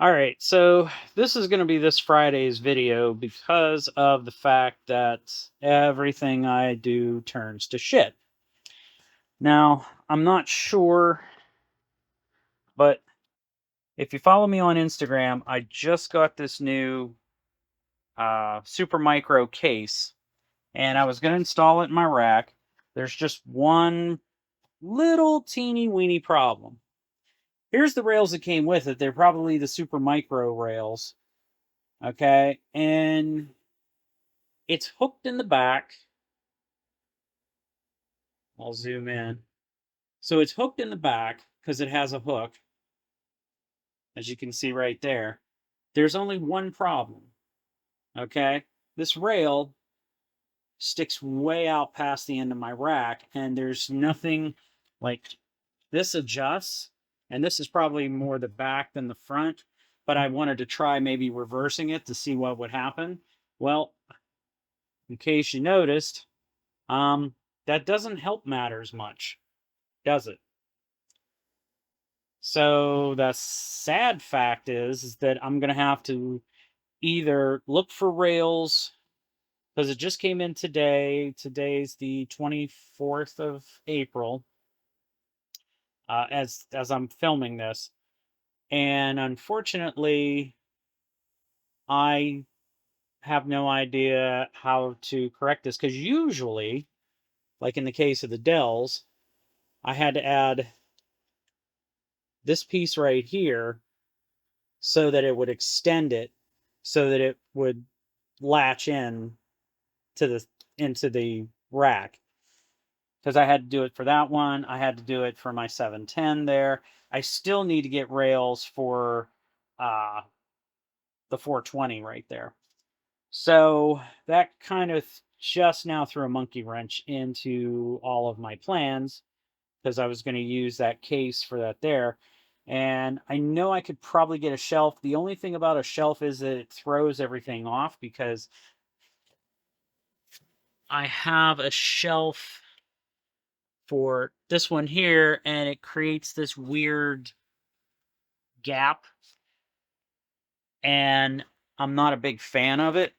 All right, so this is going to be this Friday's video because of the fact that everything I do turns to shit. Now, I'm not sure, but if you follow me on Instagram, I just got this new Supermicro case, and I was going to install it in my rack. There's just one little teeny weeny problem. Here's the rails that came with it. They're probably the Supermicro rails. Okay, and it's hooked in the back. I'll zoom in. So it's hooked in the back because it has a hook, as you can see right there. There's only one problem. Okay, this rail sticks way out past the end of my rack, and there's nothing like this adjusts, and this is probably more the back than the front, but I wanted to try maybe reversing it to see what would happen. Well, in case you noticed, um, that doesn't help matters much, does it? So the sad fact is that I'm gonna have to either look for rails because it just came in today. Today's the 24th of April, as I'm filming this, and unfortunately, I have no idea how to correct this because usually, like in the case of the Dells, I had to add this piece right here so that it would extend it so that it would latch in to the into the rack because I had to do it for that one. I had to do it for my 710 there. I still need to get rails for uh, the 420 right there. So that kind of just now threw a monkey wrench into all of my plans because I was going to use that case for that there. And I know I could probably get a shelf. The only thing about a shelf is that it throws everything off because I have a shelf for this one here and it creates this weird gap and I'm not a big fan of it.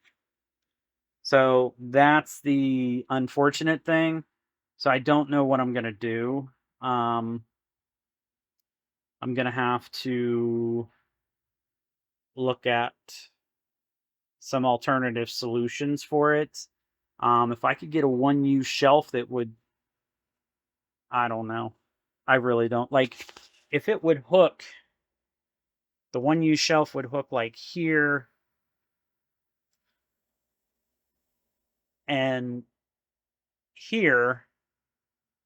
So that's the unfortunate thing. So I don't know what I'm going to do. I'm going to have to look at some alternative solutions for it. If I could get a one use shelf that would, I don't know. I really don't. Like, if it would hook, the one use shelf would hook like here and here,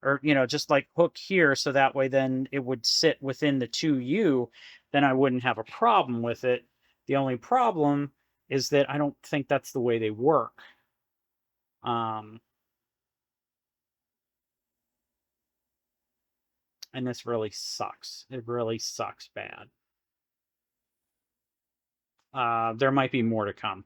or, just like hook here. So that way then it would sit within the 2U, then I wouldn't have a problem with it. The only problem is that I don't think that's the way they work. Um, and this really sucks. It really sucks bad. There might be more to come.